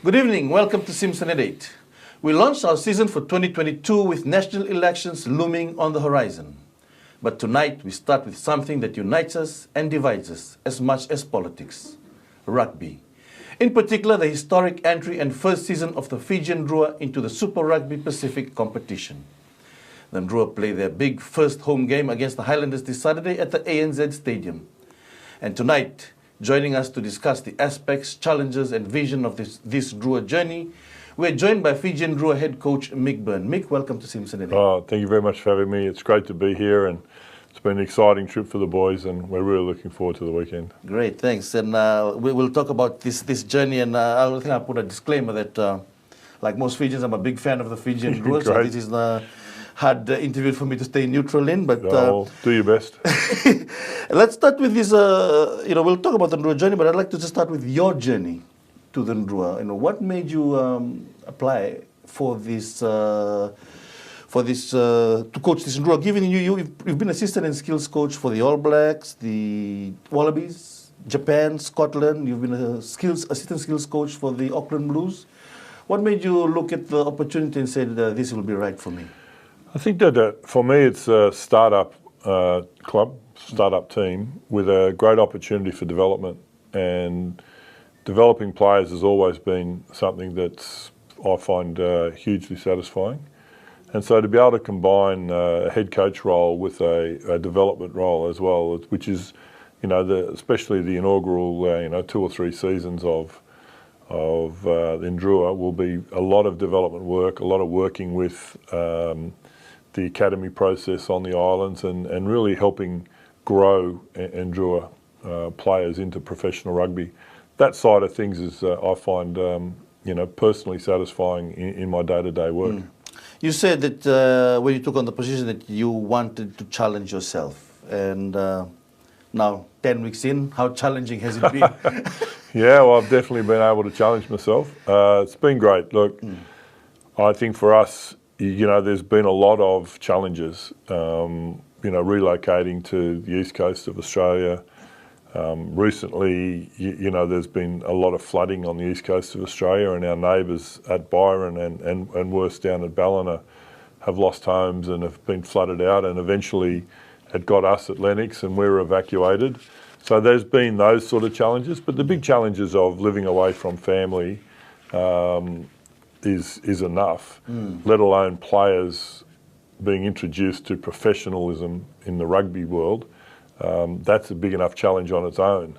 Good evening, welcome to Simpson at 8. We launched our season for 2022 with national elections looming on the horizon. But tonight we start with something that unites us and divides us as much as politics: rugby. In particular, the historic entry and first season of the Fijian Drua into the Super Rugby Pacific competition. The Drua play their big first home game against the Highlanders this Saturday at the ANZ Stadium. And tonight, joining us to discuss the aspects, challenges and vision of this Drua journey, we're joined by Fijian Drua head coach Mick Byrne. Mick, welcome to Simpson. Thank you very much for having me. It's great to be here, and it's been an exciting trip for the boys, and we're really looking forward to the weekend. Great, thanks. And we'll talk about this journey, and I think I'll put a disclaimer that, like most Fijians, I'm a big fan of the Fijian Drua, so this is a hard interview for me to stay neutral in. But do your best. Let's start with this. We'll talk about the Drua journey, but I'd like to just start with your journey to the Drua. What made you apply for this? To coach this Drua, given you've been assistant and skills coach for the All Blacks, the Wallabies, Japan, Scotland. You've been assistant skills coach for the Auckland Blues. What made you look at the opportunity and said this will be right for me? I think that for me it's a startup startup team with a great opportunity for development, and developing players has always been something that's I find hugely satisfying. And so to be able to combine a head coach role with a development role as well, which is, especially the inaugural, 2 or 3 seasons of the Drua, will be a lot of development work, a lot of working with the academy process on the islands, and really helping grow Drua players into professional rugby. That side of things is, I find, personally satisfying in my day-to-day work. You said that when you took on the position that you wanted to challenge yourself, and now 10 weeks in, how challenging has it been? Yeah, well, I've definitely been able to challenge myself. It's been great. Look, I think for us, there's been a lot of challenges. Relocating to the east coast of Australia. Recently, there's been a lot of flooding on the east coast of Australia, and our neighbours at Byron and worse down at Ballina have lost homes and have been flooded out, and eventually it got us at Lennox and we were evacuated. So there's been those sort of challenges, but the big challenges of living away from family is enough, let alone players being introduced to professionalism in the rugby world. That's a big enough challenge on its own.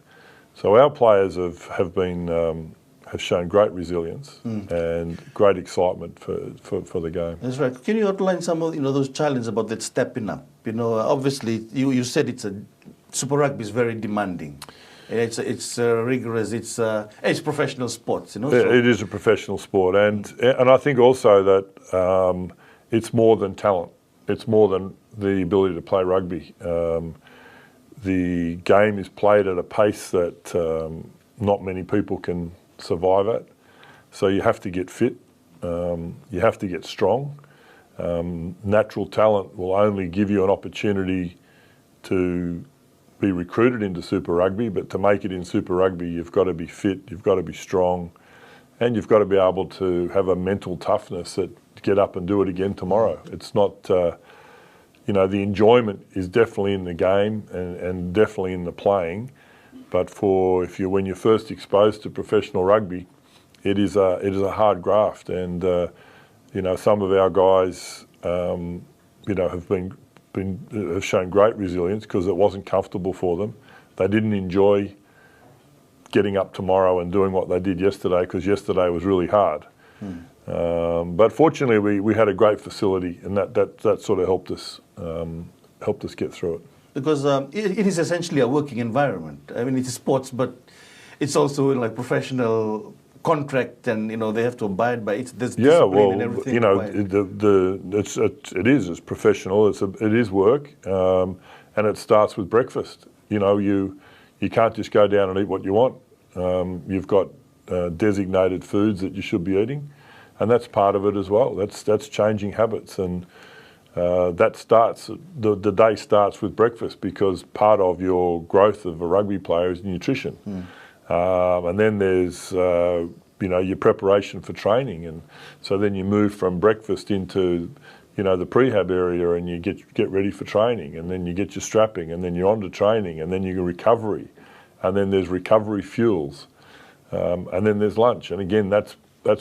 So our players have shown great resilience and great excitement for the game. That's right. Can you outline some of those challenges about that stepping up? Obviously you said Super Rugby is very demanding. It's rigorous. It's professional sports. It is a professional sport, and I think also that it's more than talent. It's more than the ability to play rugby. The game is played at a pace that not many people can survive at. So you have to get fit, you have to get strong. Natural talent will only give you an opportunity to be recruited into Super Rugby, but to make it in Super Rugby, you've got to be fit, you've got to be strong, and you've got to be able to have a mental toughness that get up and do it again tomorrow. It's not... the enjoyment is definitely in the game and definitely in the playing, but when you're first exposed to professional rugby, it is a hard graft, and some of our guys have shown great resilience because it wasn't comfortable for them. They didn't enjoy getting up tomorrow and doing what they did yesterday because yesterday was really hard. But fortunately, we had a great facility, and that sort of helped us get through it. Because it is essentially a working environment. I mean, it is sports, but it's also like professional contract, and they have to abide by it. There's discipline and everything. It's professional. It is work, and it starts with breakfast. You can't just go down and eat what you want. You've got designated foods that you should be eating. And that's part of it as well. That's changing habits, and that starts. The day starts with breakfast, because part of your growth of a rugby player is nutrition. And then there's your preparation for training. And so then you move from breakfast into, the prehab area, and you get ready for training, and then you get your strapping, and then you're on to training, and then you get recovery, and then there's recovery fuels, and then there's lunch. And again, that's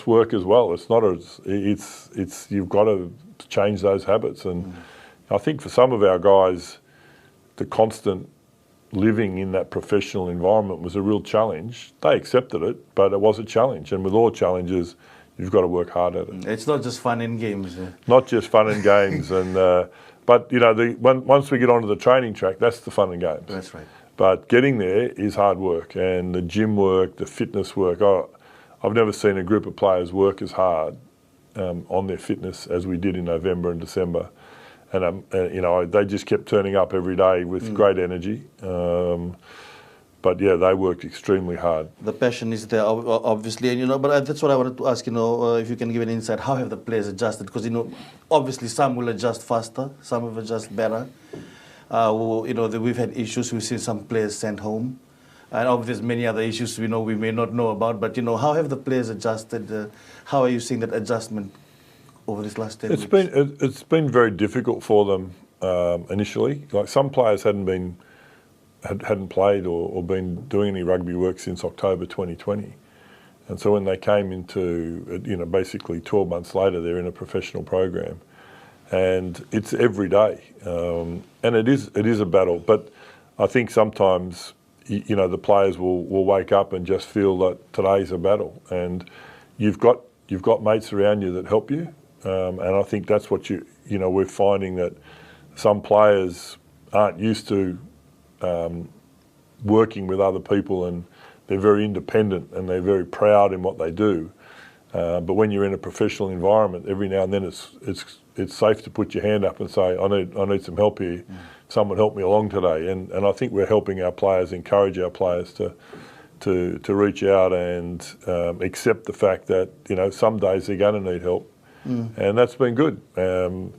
work as well. It's not it's you've got to change those habits. And I think for some of our guys, the constant living in that professional environment was a real challenge. They accepted it, but it was a challenge. And with all challenges, you've got to work hard at it. It's not just fun and games. Not just fun and games. And but once we get onto the training track, that's the fun and games. That's right. But getting there is hard work, and the gym work, the fitness work. I've never seen a group of players work as hard on their fitness as we did in November and December. And they just kept turning up every day with great energy. But yeah, they worked extremely hard. The passion is there, obviously, and but that's what I wanted to ask. If you can give an insight, how have the players adjusted? Because obviously some will adjust faster, some will adjust better. We've had issues. We've seen some players sent home, and obviously there's many other issues we may not know about. But how have the players adjusted? How are you seeing that adjustment over this last 10 weeks? It's been very difficult for them initially. Like some players hadn't played or been doing any rugby work since October 2020, and so when they came into basically 12 months later, they're in a professional program, and it's every day, and it is a battle. But I think sometimes the players will wake up and just feel that today's a battle, and you've got mates around you that help you. And I think that's what we're finding, that some players aren't used to working with other people, and they're very independent and they're very proud in what they do. But when you're in a professional environment, every now and then it's safe to put your hand up and say, I need some help here. Someone help me along today. And I think we're helping our players, encourage our players to reach out and accept the fact that some days they're going to need help. And that's been good. And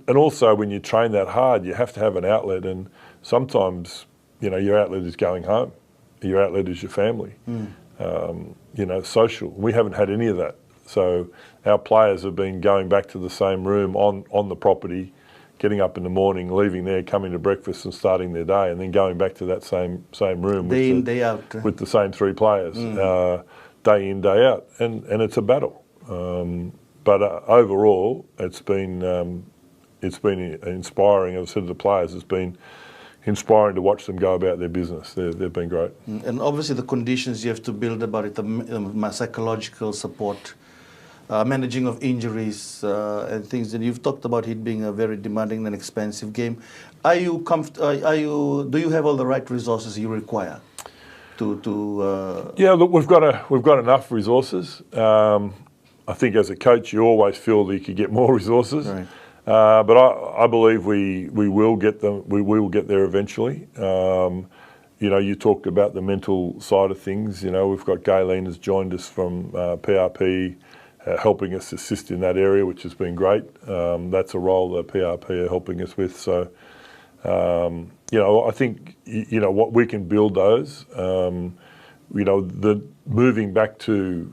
also when you train that hard, you have to have an outlet, and sometimes your outlet is going home, your outlet is your family, social. We haven't had any of that. So our players have been going back to the same room on the property, getting up in the morning, leaving there, coming to breakfast and starting their day, and then going back to that same room day in, day out, with the same three players, day in, day out, and it's a battle. But overall, it's been inspiring. As I said to the players, it's been inspiring to watch them go about their business. They've been great. And obviously the conditions you have to build about it, the psychological support, managing of injuries and things. And you've talked about it being a very demanding and expensive game. Do you have all the right resources you require to? Yeah, look, we've got enough resources. I think as a coach, you always feel that you could get more resources. Right. But I believe we will get them. We will get there eventually. You talked about the mental side of things. We've got Gayleen has joined us from PRP, helping us assist in that area, which has been great. That's a role that PRP are helping us with. So, I think what we can build those. The moving back to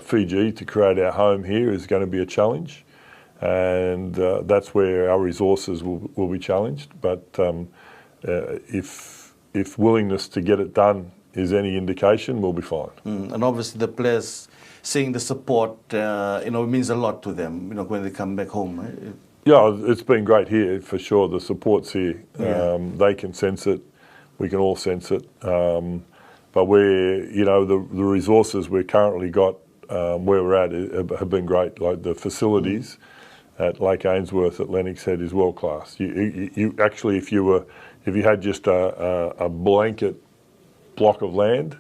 Fiji to create our home here is going to be a challenge. And that's where our resources will be challenged. But if willingness to get it done is any indication, we'll be fine. And obviously the players seeing the support, it means a lot to them, when they come back home. Right? Yeah, it's been great here for sure. The support's here. Yeah. They can sense it. We can all sense it. But the resources we've currently got where we're at have been great. Like the facilities at Lake Ainsworth at Lennox Head is world class. You actually, if you had just a blanket block of land,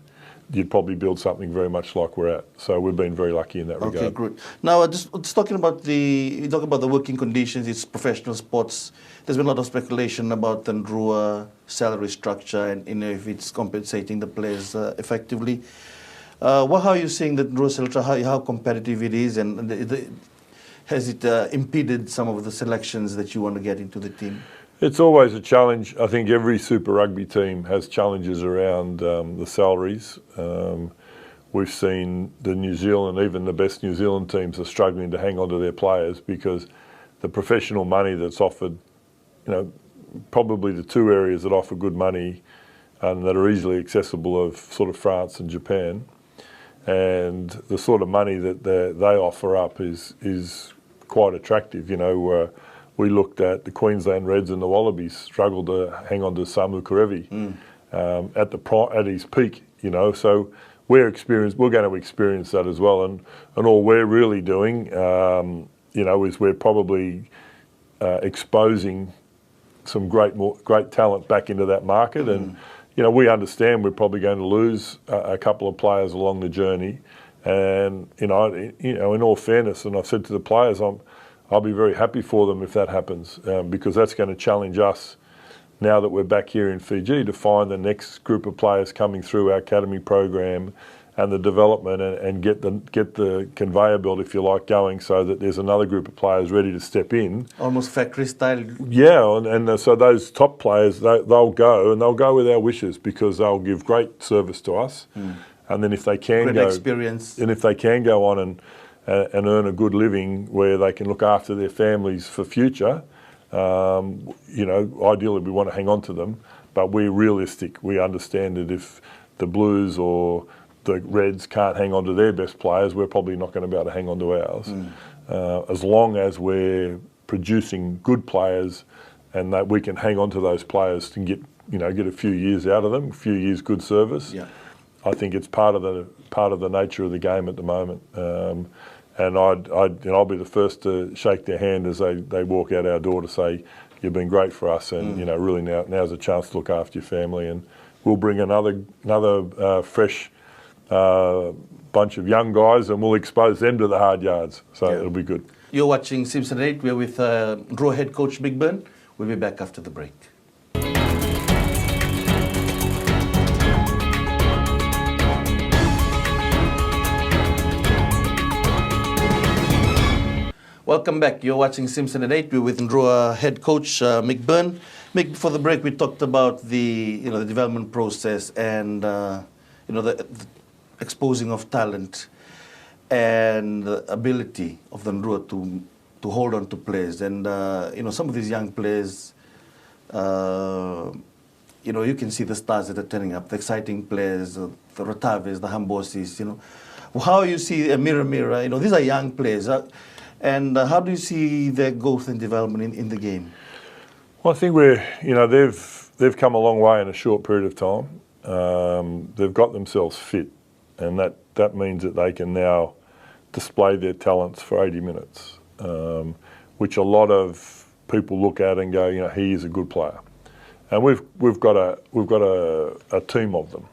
you'd probably build something very much like we're at. So we've been very lucky in that regard. Okay, good. Now, just talking about you talk about the working conditions, it's professional sports. There's been a lot of speculation about the Drua salary structure and if it's compensating the players effectively. How are you seeing the Drua salary, how competitive it is, and has it impeded some of the selections that you want to get into the team? It's always a challenge. I think every Super Rugby team has challenges around the salaries. we've seen the New Zealand, even the best New Zealand teams are struggling to hang on to their players because the professional money that's offered, probably the two areas that offer good money and that are easily accessible of sort of France and Japan, and the sort of money that they offer up is quite attractive. We looked at the Queensland Reds and the Wallabies struggled to hang on to Samu Kerevi at his peak. So we're going to experience that as well, and all we're really doing, is we're probably exposing some great talent back into that market, and we understand we're probably going to lose a couple of players along the journey, and in all fairness, and I've said to the players, I'll be very happy for them if that happens, because that's going to challenge us now that we're back here in Fiji to find the next group of players coming through our academy program and the development and get the conveyor belt, if you like, going so that there's another group of players ready to step in. Almost factory style. Yeah, and so those top players, they'll go with our wishes because they'll give great service to us. And then if they can experience. And if they can go on and earn a good living where they can look after their families for future, ideally we want to hang on to them, but we're realistic. We understand that if the Blues or the Reds can't hang on to their best players, we're probably not going to be able to hang on to ours. As long as we're producing good players and that we can hang on to those players and get a few years out of them, a few years good service. Yeah. I think it's part of the nature of the game at the moment. And I'll be the first to shake their hand as they walk out our door to say, you've been great for us, and really now's a chance to look after your family, and we'll bring another fresh bunch of young guys, and we'll expose them to the hard yards. So it'll be good. You're watching Simpson 8. We're with Drua head coach Mick Byrne. We'll be back after the break. Welcome back. You're watching Simpson at 8. We're with Drua head coach Mick Byrne. Mick, before the break, we talked about the development process and the exposing of talent and the ability of the Drua to hold on to players. And some of these young players, you can see the stars that are turning up, the exciting players, the Rotaves, the Hambosis. How you see Mira, these are young players. And how do you see their growth and development in the game? Well, I think they've come a long way in a short period of time. They've got themselves fit, and that means that they can now display their talents for 80 minutes, which a lot of people look at and go, he is a good player. And we've got a team of them.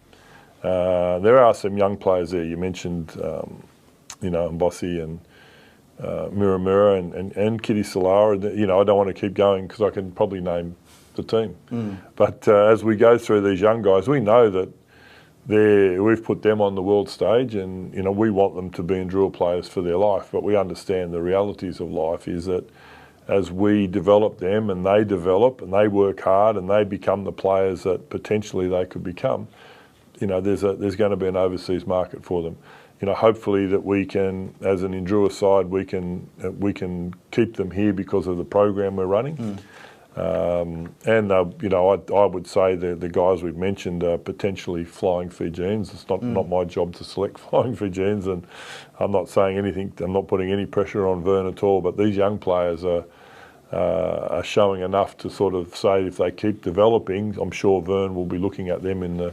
There are some young players there. You mentioned, Mbossi and Mira and Kitty Solara. I don't want to keep going because I can probably name the team. But as we go through these young guys, we know that we've put them on the world stage, and we want them to be Drua players for their life. But we understand the realities of life is that as we develop them and they develop and they work hard and they become the players that potentially they could become, there's going to be an overseas market for them. Hopefully that we can, as an Drua side, we can keep them here because of the program we're running. And I would say the guys we've mentioned are potentially flying Fijians. It's not my job to select flying Fijians, and I'm not saying anything. I'm not putting any pressure on Vern at all. But these young players are showing enough to sort of say if they keep developing, I'm sure Vern will be looking at them in the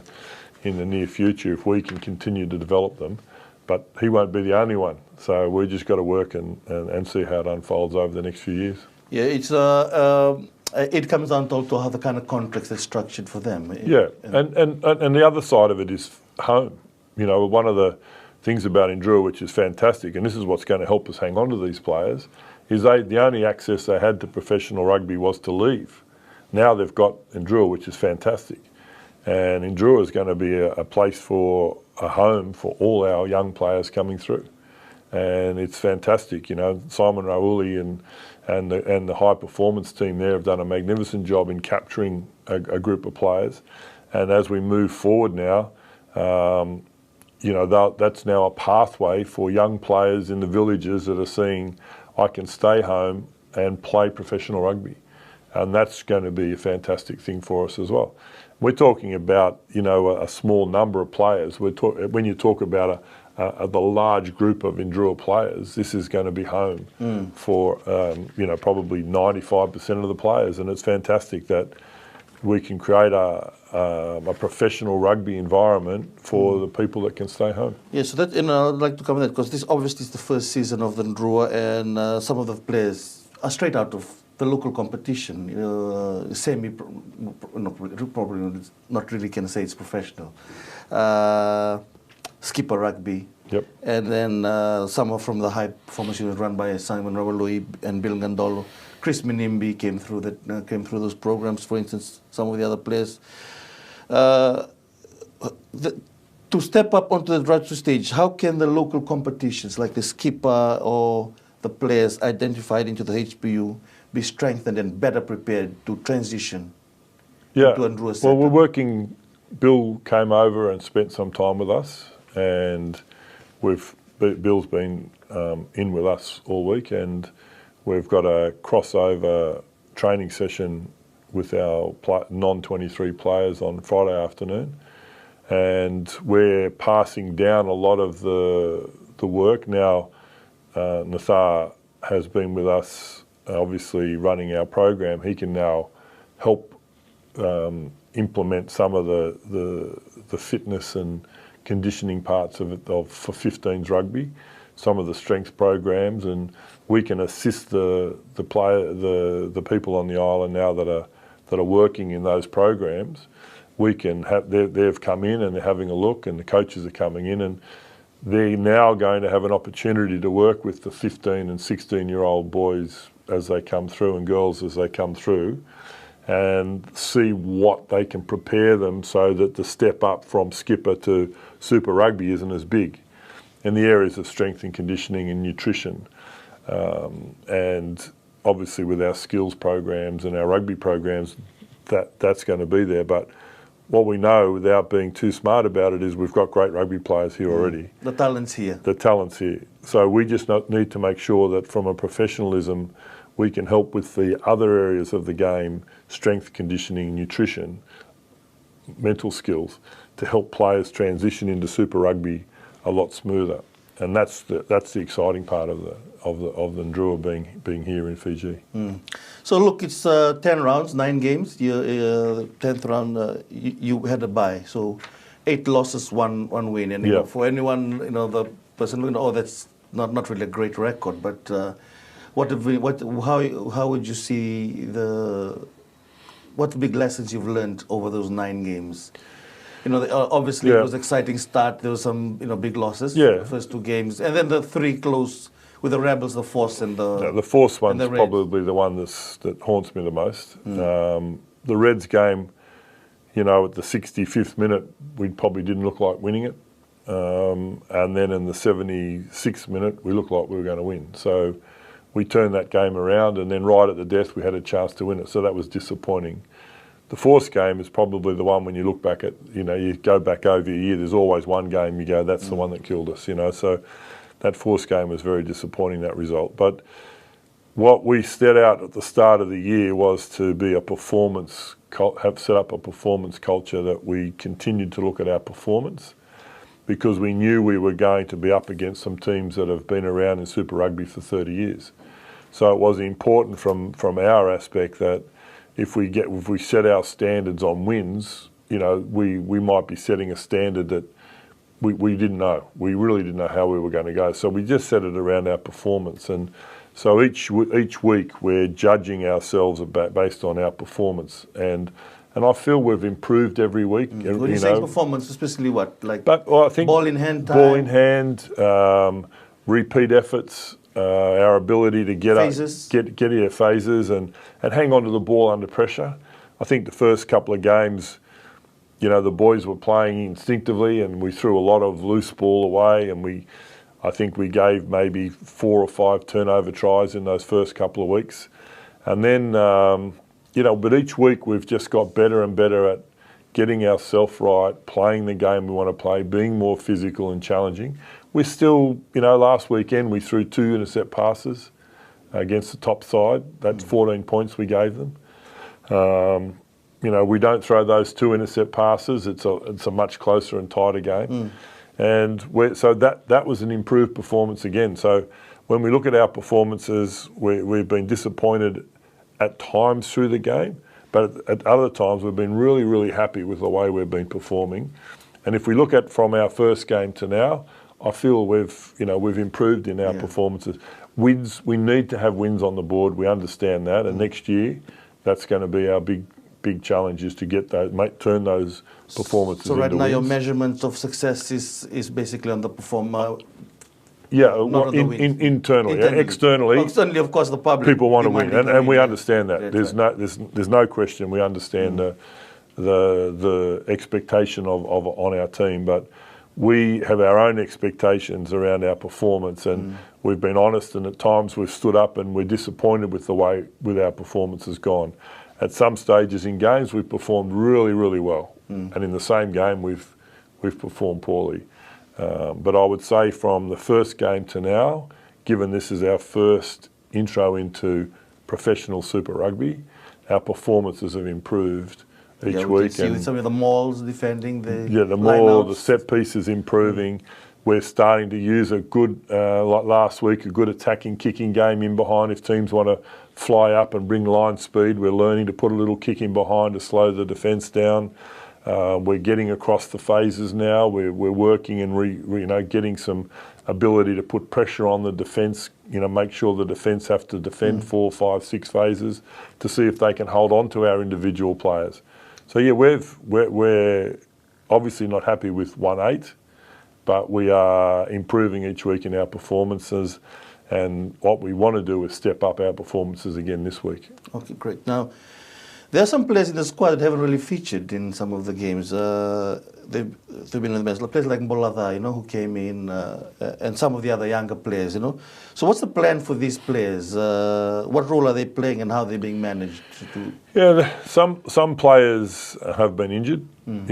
near future if we can continue to develop them. But he won't be the only one. So we've just got to work and see how it unfolds over the next few years. Yeah, it comes down to how the kind of contracts are structured for them. And the other side of it is home. One of the things about Drua, which is fantastic, and this is what's going to help us hang on to these players, is the only access they had to professional rugby was to leave. Now they've got Drua, which is fantastic. And Drua is going to be a place for a home for all our young players coming through. And it's fantastic. Simon Rauli and the high performance team there have done a magnificent job in capturing a group of players. And as we move forward now, that's now a pathway for young players in the villages that are seeing, I can stay home and play professional rugby. And that's going to be a fantastic thing for us as well. We're talking about, a small number of players. When you talk about the large group of Drua players, this is going to be home for, probably 95% of the players. And it's fantastic that we can create a professional rugby environment for the people that can stay home. Yeah, so that, I'd like to come on that, because this obviously is the first season of the Drua, and some of the players are straight out of the local competition, probably not really can say it's professional. Skipper rugby. Yep. And then some are from the high performance unit run by Simon Rawalui and Bill Gandolo. Chris Minimbi came through those programs, for instance, some of the other players. To step up onto the grassroots stage, how can the local competitions like the skipper or the players identified into the HPU be strengthened and better prepared to transition into a Drua setup? Well, we're working. Bill came over and spent some time with us, and Bill's been in with us all week, and we've got a crossover training session with our non-23 players on Friday afternoon, and we're passing down a lot of the work now. Nathar has been with us, obviously running our program. He can now help implement some of the fitness and conditioning parts of it for 15s rugby, some of the strength programs, and we can assist the people on the island now that are working in those programs. We can have they've come in and they're having a look, and the coaches are coming in, and they're now going to have an opportunity to work with the 15 and 16-year-old boys as they come through, and girls as they come through, and see what they can prepare them so that the step up from skipper to super rugby isn't as big in the areas of strength and conditioning and nutrition. And obviously with our skills programs and our rugby programs, that's going to be there. But what we know, without being too smart about it, is we've got great rugby players here already. The talent's here. The talent's here. So we just need to make sure that from a professionalism, we can help with the other areas of the game, strength, conditioning, nutrition, mental skills, to help players transition into super rugby a lot smoother. And that's the exciting part of the Drua being here in Fiji. So look, it's 10 rounds, 9 games. 10th round, you had a bye, so 8 losses, one win. And for anyone, the person, that's not really a great record. But how would you see what big lessons you've learned over those 9 games? Obviously it was an exciting start. There was some big losses. The first 2 games, and then the 3 close with the Rebels, the Force, and the Force one's probably the one that haunts me the most. The Reds game, at the 65th minute, we probably didn't look like winning it, and then in the 76th minute, we looked like we were going to win. So we turned that game around, and then right at the death, we had a chance to win it. So that was disappointing. The Force game is probably the one when you look back at, you go back over a year, there's always one game you go, that's the one that killed us, So that Force game was very disappointing, that result. But what we set out at the start of the year was to be have set up a performance culture that we continued to look at our performance, because we knew we were going to be up against some teams that have been around in Super Rugby for 30 years. So it was important from our aspect that if we set our standards on wins, we might be setting a standard that we didn't know. We really didn't know how we were going to go. So we just set it around our performance. And so each week we're judging ourselves based on our performance. And I feel we've improved every week. When you say performance, especially what? I think ball in hand time? Ball in hand, repeat efforts, our ability to get your phases and hang on to the ball under pressure. I think the first couple of games, the boys were playing instinctively, and we threw a lot of loose ball away, and I think we gave maybe 4 or 5 turnover tries in those first couple of weeks. And then, but each week we've just got better and better at getting ourselves right, playing the game we want to play, being more physical and challenging. We're still, last weekend we threw 2 intercept passes against the top side. That's 14 points we gave them. We don't throw those 2 intercept passes. It's a much closer and tighter game. And so that was an improved performance again. So when we look at our performances, we've been disappointed at times through the game, but at other times we've been really, really happy with the way we've been performing. And if we look at from our first game to now, I feel we've improved in our performances. Wins, we need to have wins on the board. We understand that, and next year, that's going to be our big challenge, is to get those, turn those performances into wins. So right now, your measurement of success is basically on the performer. Internally. Externally, of course, the public. People want to win, and we understand that. There's no question. We understand the expectation on our team, but we have our own expectations around our performance, and we've been honest. And at times we've stood up and we're disappointed with the way our performance has gone. At some stages in games we've performed really, really well, and in the same game we've performed poorly. But I would say from the first game to now, given this is our first intro into professional Super Rugby, our performances have improved each week. And some of the mauls defending the maul, the set pieces improving. We're starting to use a good, like last week, a good attacking, kicking game in behind. If teams want to fly up and bring line speed, we're learning to put a little kick in behind to slow the defence down. We're getting across the phases now. We're working and getting some ability to put pressure on the defence. Make sure the defence have to defend 4, 5, 6 phases to see if they can hold on to our individual players. So we're obviously not happy with 1-8, but we are improving each week in our performances. And what we want to do is step up our performances again this week. Okay, great. Now, there are some players in the squad that haven't really featured in some of the games. They've been in the bench. Players like Mbolada, who came in, and some of the other younger players, So what's the plan for these players? What role are they playing, and how are they being managed? Some players have been injured, and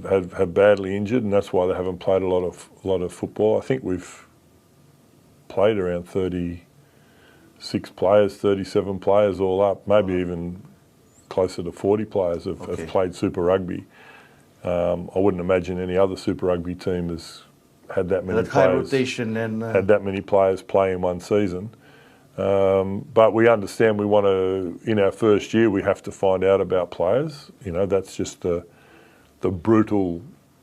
have badly injured, and that's why they haven't played a lot of football. I think we've played around 36 players, 37 players all up, maybe even closer to 40 players have played Super Rugby. I wouldn't imagine any other Super Rugby team has had that many players. High rotation and had that many players play in one season. But we understand we want to, in our first year, we have to find out about players. That's just the brutal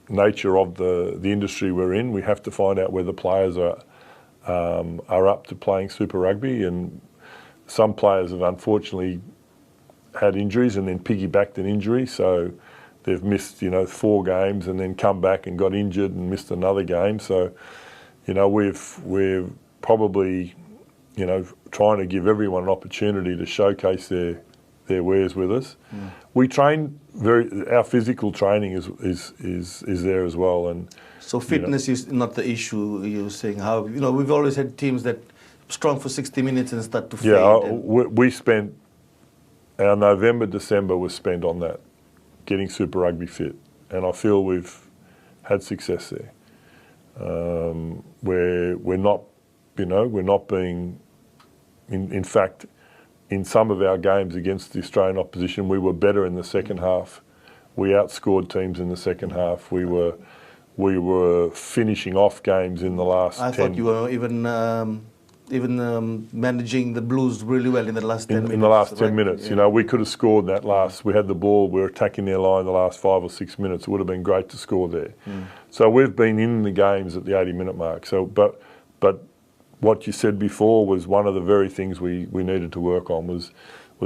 nature of the industry we're in. We have to find out whether players are up to playing Super Rugby, and some players have unfortunately had injuries and then piggybacked an injury, so they've missed 4 games and then come back and got injured and missed another game. So we're probably trying to give everyone an opportunity to showcase their wares with us. We train our physical training is there as well, and so fitness is not the issue. You're saying how we've always had teams that strong for 60 minutes and start to fade. We spent our November, December was spent on that, getting Super Rugby fit, and I feel we've had success there. We're not being, in fact, in some of our games against the Australian opposition, we were better in the second half. We outscored teams in the second half. We were finishing off games in the last 10. I thought you were even managing the Blues really well in the last 10 minutes. In the last 10 minutes, we could have scored that last. We had the ball, we were attacking their line the last 5 or 6 minutes. It would have been great to score there. So we've been in the games at the 80-minute mark. So, but what you said before was one of the very things we needed to work on was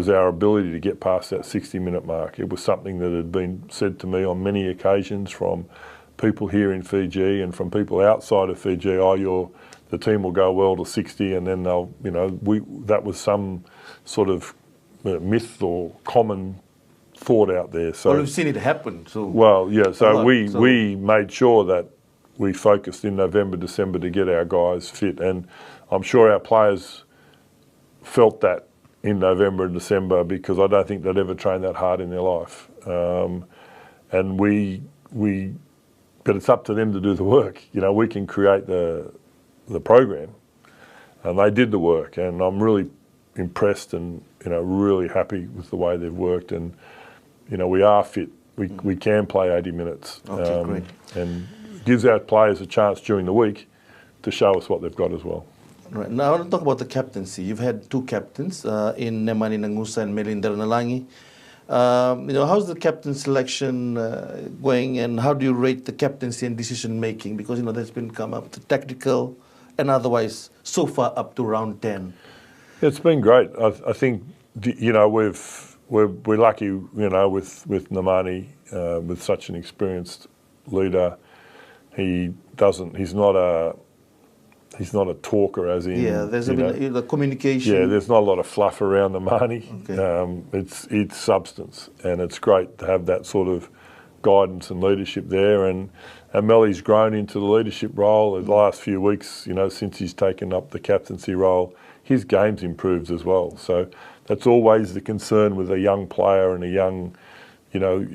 our ability to get past that 60-minute mark. It was something that had been said to me on many occasions from people here in Fiji and from people outside of Fiji. The team will go well to 60, and then they'll, that was some sort of myth or common thought out there. So, well, we've seen it happen. So we made sure that we focused in November, December to get our guys fit, and I'm sure our players felt that in November and December, because I don't think they'd ever trained that hard in their life. and but it's up to them to do the work. You know, we can create the program, and they did the work, and I'm really impressed and, you know, really happy with the way they've worked, and, you know, we are fit. We can play 80 minutes, Okay, great. and gives our players a chance during the week to show us what they've got as well. Right. Now, I want to talk about the captaincy. You've had two captains in Nemani Nangusa and Melinda Nalangi. You know, how's the captain selection going, and how do you rate the captaincy and decision making? Because, you know, there's been come up to tactical and otherwise so far up to round 10. It's been great. I think, you know, we're lucky, you know, with Nemani, with such an experienced leader. He's not a talker, as in, there's the communication. Yeah, there's not a lot of fluff around Nemani. Okay. It's substance, and it's great to have that sort of guidance and leadership there. And Melly's grown into the leadership role in the last few weeks. You know, since he's taken up the captaincy role, his game's improved as well. So that's always the concern with a young player and a young, you know,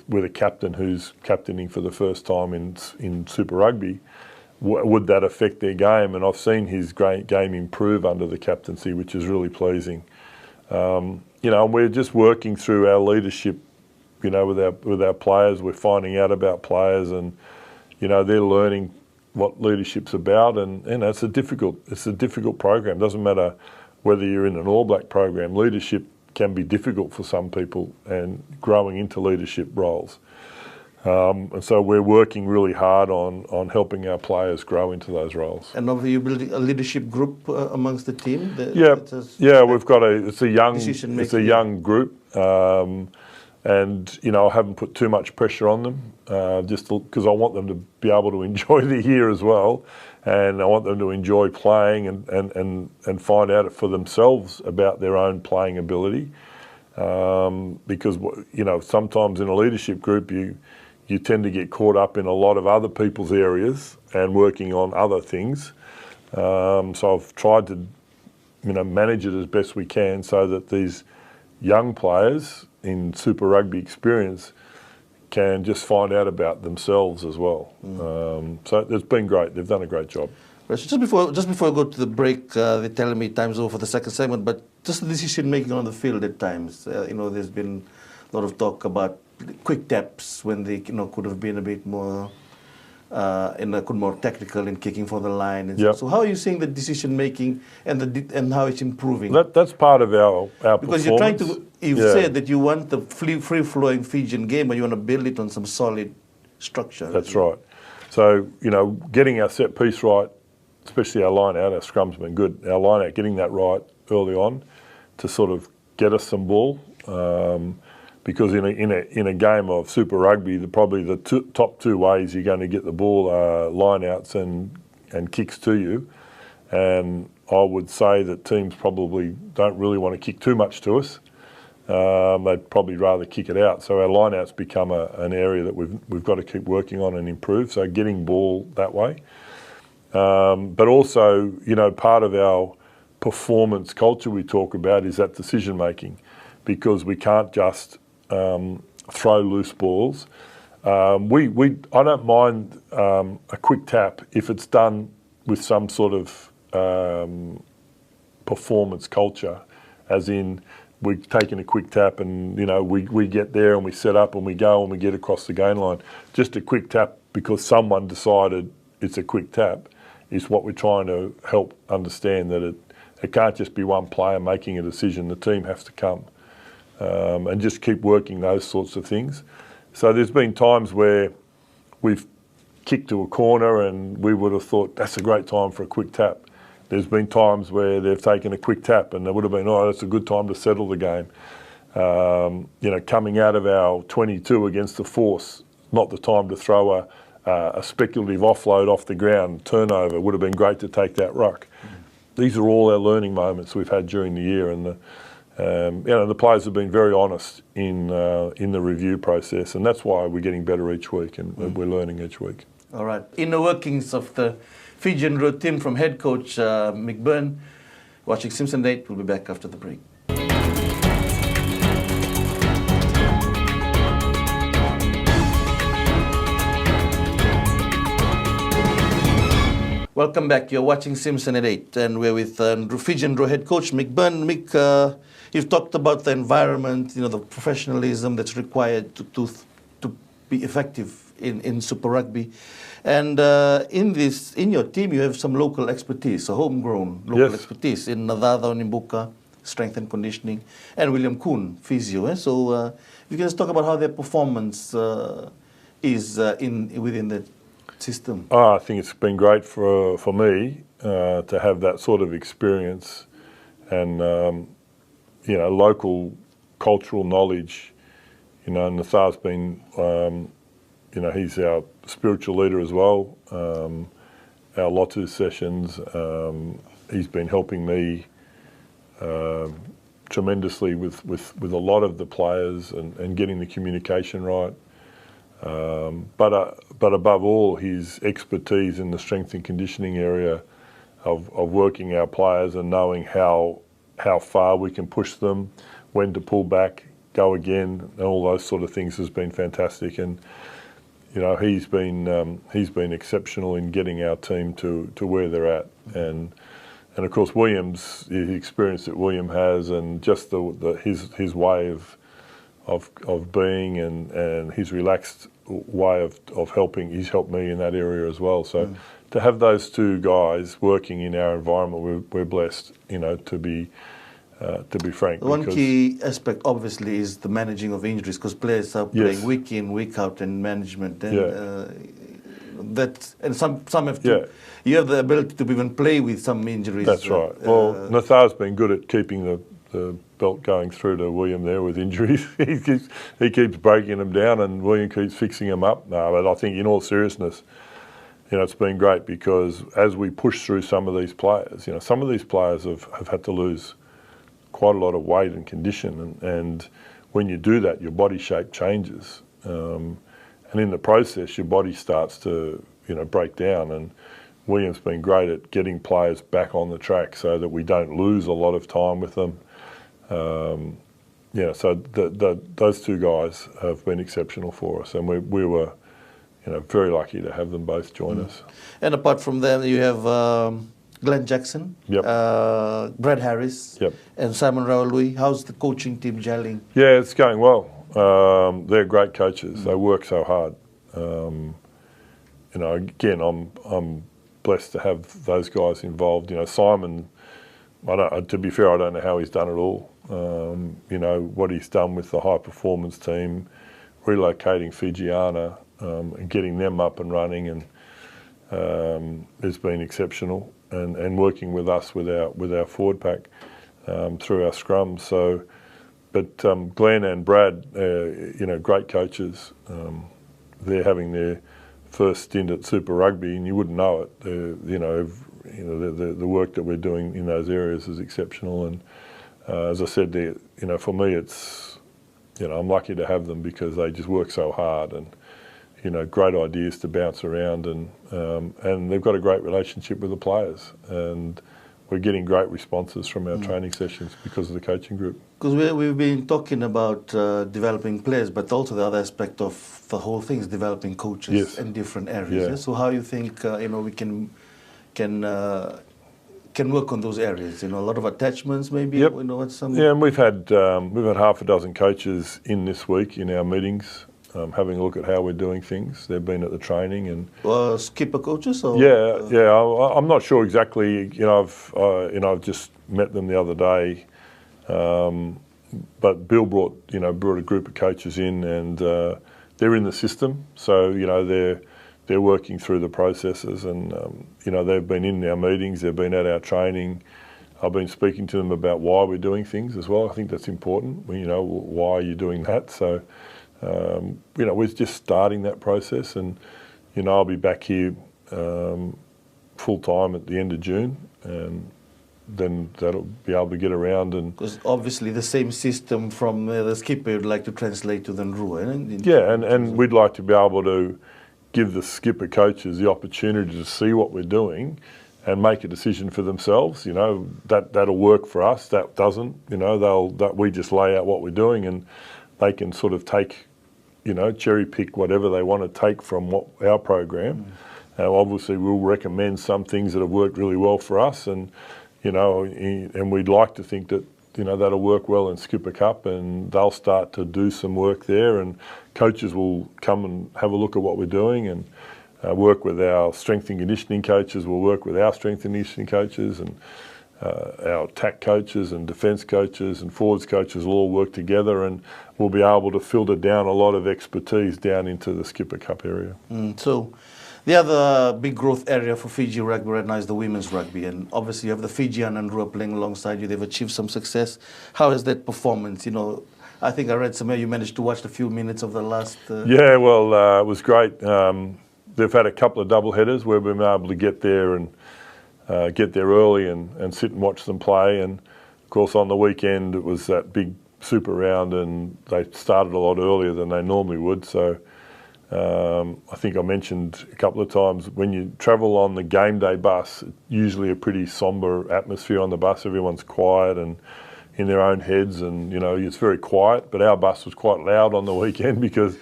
with a captain who's captaining for the first time in Super Rugby. Would that affect their game? And I've seen his game improve under the captaincy, which is really pleasing. You know, and we're just working through our leadership, you know, with our players. We're finding out about players, and, you know, they're learning what leadership's about. And you know, it's a difficult program. Doesn't matter whether you're in an All Black program. Leadership can be difficult for some people, and growing into leadership roles. And so we're working really hard on helping our players grow into those roles. And are you building a leadership group amongst the team? We've got it's a young group, and, you know, I haven't put too much pressure on them, just because I want them to be able to enjoy the year as well, and I want them to enjoy playing and find out for themselves about their own playing ability, because, you know, sometimes in a leadership group you tend to get caught up in a lot of other people's areas and working on other things. So I've tried to, you know, manage it as best we can so that these young players in Super Rugby experience can just find out about themselves as well. So it's been great. They've done a great job. Right, so just before I go to the break, they're telling me time's over for the second segment, but just the decision making on the field at times. You know, there's been a lot of talk about quick taps when they, you know, could have been a bit more more tactical in kicking for the line. And so how are you seeing the decision making and how it's improving? That's part of our because performance. You've said that you want the free flowing Fijian game, but you want to build it on some solid structure. That's right. So, you know, getting our set piece right, especially our line out, our scrum's been good. Our line out, getting that right early on to sort of get us some ball. Because in a game of Super Rugby, probably the top two ways you're going to get the ball are line-outs and kicks to you. And I would say that teams probably don't really want to kick too much to us. They'd probably rather kick it out. So our line-outs become an area that we've got to keep working on and improve. So getting ball that way. But also, you know, part of our performance culture we talk about is that decision-making, because we can't just throw loose balls. I don't mind a quick tap if it's done with some sort of performance culture, as in we're taking a quick tap and, you know, we get there and we set up and we go and we get across the game line. Just a quick tap because someone decided it's a quick tap is what we're trying to help understand, that it can't just be one player making a decision. The team has to come. And just keep working those sorts of things. So there's been times where we've kicked to a corner and we would have thought that's a great time for a quick tap. There's been times where they've taken a quick tap and they would have been, oh, that's a good time to settle the game. You know, coming out of our 22 against the Force, not the time to throw a speculative offload off the ground, turnover. Would have been great to take that ruck. These are all our learning moments we've had during the year, and you know, the players have been very honest in the review process, and that's why we're getting better each week, and we're learning each week. All right. In the workings of the Fijian Drua team from head coach Mick Byrne, watching Simpson 8. We'll be back after the break. Welcome back. You're watching Simpson at 8, and we're with Fijian Drua head coach Mick Byrne. Mick, you've talked about the environment, the professionalism that's required to be effective in Super Rugby. And in your team, you have some local expertise, so homegrown local expertise in Nadada Onimbuka, strength and conditioning, and William Kuhn, physio. So you can just talk about how their performance is within the system. I think it's been great for me to have that sort of experience and local cultural knowledge. And Nathar's been he's our spiritual leader as well. Our Lotu sessions, he's been helping me tremendously with a lot of the players and getting the communication right. But above all, his expertise in the strength and conditioning area of working our players and knowing how far we can push them, when to pull back, go again, and all those sort of things has been fantastic. And he's been exceptional in getting our team to where they're at. And of course William's the experience that William has, and just his way of being and his relaxed way of helping. He's helped me in that area as well. So to have those two guys working in our environment, we're blessed, to be frank. One key aspect obviously is the managing of injuries, because players are playing week in, week out, and management. And some have to. You have the ability to even play with some injuries. That's right. Well, Nathar's been good at keeping the belt going through to William there with injuries. he keeps breaking them down, and William keeps fixing them up. No, but I think in all seriousness, it's been great, because as we push through some of these players, some of these players have had to lose quite a lot of weight and condition, and when you do that, your body shape changes, and in the process, your body starts to break down. And William's been great at getting players back on the track so that we don't lose a lot of time with them. So those two guys have been exceptional for us, and we were, very lucky to have them both join us. And apart from them, you have Glenn Jackson, Brad Harris, and Simon Raului. How's the coaching team gelling? Yeah, it's going well. They're great coaches. They work so hard. Again, I'm blessed to have those guys involved. Simon, to be fair, I don't know how he's done it all. What he's done with the high performance team, relocating Fijiana, and getting them up and running, and has been exceptional. And working with us with our forward pack through our scrums. So, but Glenn and Brad, great coaches. They're having their first stint at Super Rugby, and you wouldn't know it. The work that we're doing in those areas is exceptional. And as I said, for me, it's I'm lucky to have them, because they just work so hard, and great ideas to bounce around, and they've got a great relationship with the players, and we're getting great responses from our training sessions because of the coaching group. Because we've been talking about developing players, but also the other aspect of the whole thing is developing coaches in different areas. Yeah? So how you think we can work on those areas? A lot of attachments, maybe. Yep. And we've had half a dozen coaches in this week in our meetings. Having a look at how we're doing things. They've been at the training and skipper coaches. Or, I'm not sure exactly. I've just met them the other day, but Bill brought a group of coaches in, and they're in the system. So they're working through the processes, and they've been in our meetings. They've been at our training. I've been speaking to them about why we're doing things as well. I think that's important. Why are you doing that? So. We're just starting that process, and I'll be back here full time at the end of June, and then that'll be able to get around. And because obviously the same system from the skipper would like to translate to the Drua. And we'd like to be able to give the skipper coaches the opportunity to see what we're doing and make a decision for themselves. That'll work for us. That doesn't. We just lay out what we're doing, and they can sort of take. Cherry pick whatever they want to take from our program, Obviously, we'll recommend some things that have worked really well for us, and and we'd like to think that that'll work well in Skipper Cup, and they'll start to do some work there, and coaches will come and have a look at what we're doing, and work with our strength and conditioning coaches. We'll work with our strength and conditioning coaches, and our attack coaches and defence coaches and forwards coaches will all work together, and we'll be able to filter down a lot of expertise down into the Skipper Cup area. So the other big growth area for Fiji rugby right now is the women's rugby, and obviously you have the Fijian Drua playing alongside you. They've achieved some success. How is that performance? I think I read somewhere you managed to watch a few minutes of the last... Yeah, well, it was great. They've had a couple of double headers where we've been able to get there and get there early and sit and watch them play. And of course on the weekend it was that big super round, and they started a lot earlier than they normally would. So I think I mentioned a couple of times, when you travel on the game day bus, it's usually a pretty sombre atmosphere on the bus. Everyone's quiet and in their own heads, and it's very quiet. But our bus was quite loud on the weekend because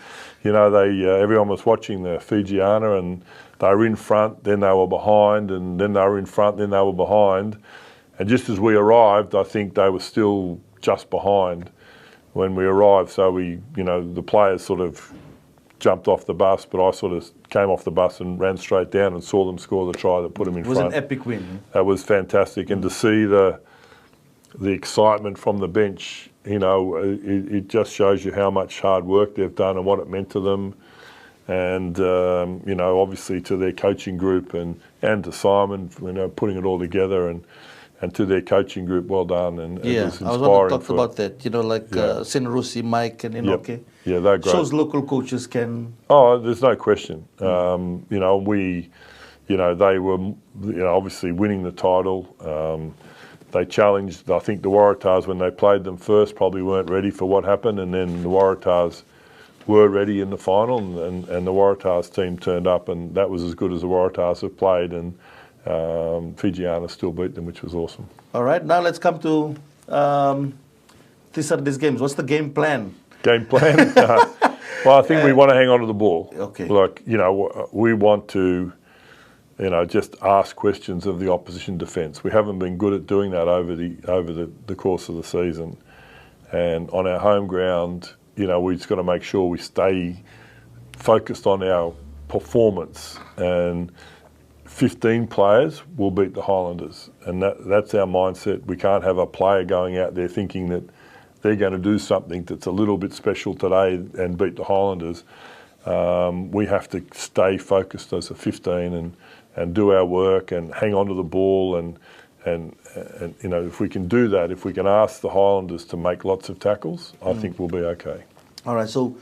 everyone was watching the Fijiana, and they were in front, then they were behind, and then they were in front, then they were behind. And just as we arrived, I think they were still just behind when we arrived. So the players sort of jumped off the bus, but I sort of came off the bus and ran straight down and saw them score the try that put them in front. It was an epic win. That was fantastic. And to see the excitement from the bench, it just shows you how much hard work they've done and what it meant to them. And, obviously to their coaching group and to Simon, putting it all together, and to their coaching group, well done. And it was inspiring. I was going to talk about that, Senarusi, Mike and Inoke. Yeah, they're great. Shows local coaches can... Oh, there's no question. They were, obviously winning the title. They challenged, I think, the Waratahs when they played them first, probably weren't ready for what happened, and then the Waratahs were ready in the final, and the Waratahs team turned up, and that was as good as the Waratahs have played, and Fijiana still beat them, which was awesome. All right, now let's come to this Saturday's games. What's the game plan? Game plan? Well, I think we want to hang on to the ball. Okay. We want to... just ask questions of the opposition defence. We haven't been good at doing that over the course of the season. And on our home ground, we've just got to make sure we stay focused on our performance. And 15 players will beat the Highlanders. And that's our mindset. We can't have a player going out there thinking that they're going to do something that's a little bit special today and beat the Highlanders. We have to stay focused as a 15 and do our work and hang on to the ball, and if we can do that, if we can ask the Highlanders to make lots of tackles, I think we'll be okay. All right, so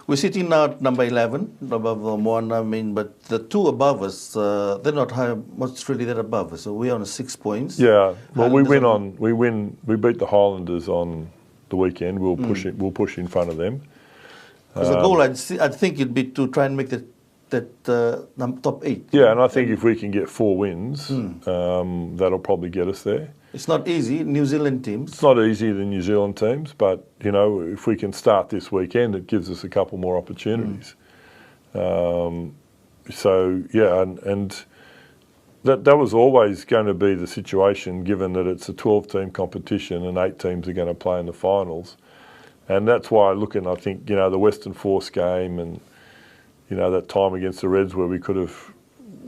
we're sitting now at number 11, above one, but the two above us, they're not high, much really that above us, so we're on 6 points. Yeah, well, we beat the Highlanders on the weekend. We'll push in front of them. Because the goal, I'd think, it'd be to try and make that top 8. Yeah, and I think if we can get 4 wins, that'll probably get us there. It's not easy, New Zealand teams. It's not easy, the New Zealand teams, but, if we can start this weekend, it gives us a couple more opportunities. And that was always going to be the situation, given that it's a 12-team competition and 8 teams are going to play in the finals. And that's why I think, the Western Force game and, that time against the Reds where we could have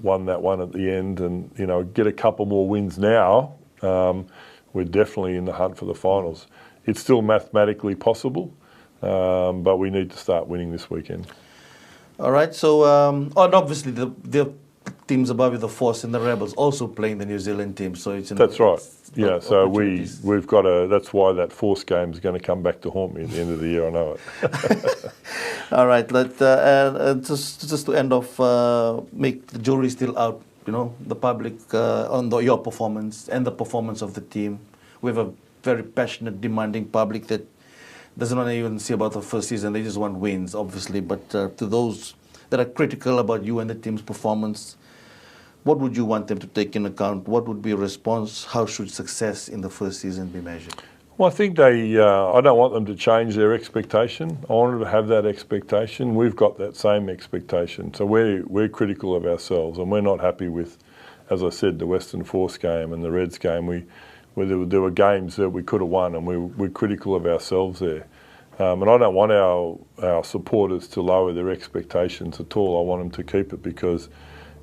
won that one at the end and, get a couple more wins now, we're definitely in the hunt for the finals. It's still mathematically possible, but we need to start winning this weekend. All right, so, and obviously the teams above you, the Force and the Rebels, also playing the New Zealand team. So that's right. Yeah, so we've got that's why that Force game is going to come back to haunt me at the end of the year, I know it. All right, just to end off, Mick, the jury's still out, the public on your performance and the performance of the team. We have a very passionate, demanding public that doesn't want to even see about the first season. They just want wins, obviously. But to those that are critical about you and the team's performance, what would you want them to take in account? What would be a response? How should success in the first season be measured? Well, I think I don't want them to change their expectation. I want them to have that expectation. We've got that same expectation. So we're critical of ourselves, and we're not happy with, as I said, the Western Force game and the Reds game. There were games that we could have won, and we're critical of ourselves there. And I don't want our supporters to lower their expectations at all. I want them to keep it because,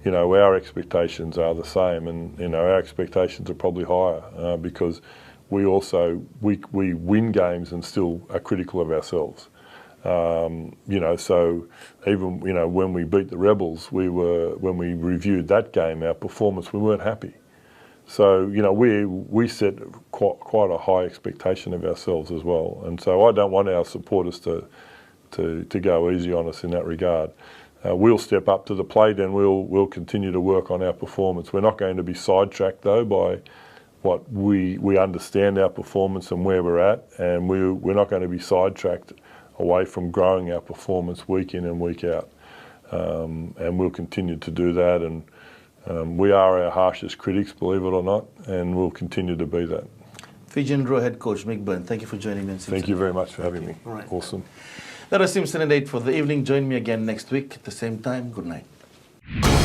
you know, our expectations are the same, and, you know, our expectations are probably higher because we win games and still are critical of ourselves. You know, so even, you know, when we beat the Rebels, when we reviewed that game, our performance, we weren't happy. So, you know, we set quite a high expectation of ourselves as well. And so I don't want our supporters to go easy on us in that regard. We'll step up to the plate and we'll continue to work on our performance. We're not going to be sidetracked though by what we understand our performance and where we're at, and we're not going to be sidetracked away from growing our performance week in and week out. And we'll continue to do that, and we are our harshest critics, believe it or not, and we'll continue to be that. Fijian Drua head coach Mick Byrne, thank you for joining me. Thank you very much for having me. All right. Awesome. That was Simpson at 8 for the evening. Join me again next week at the same time. Good night.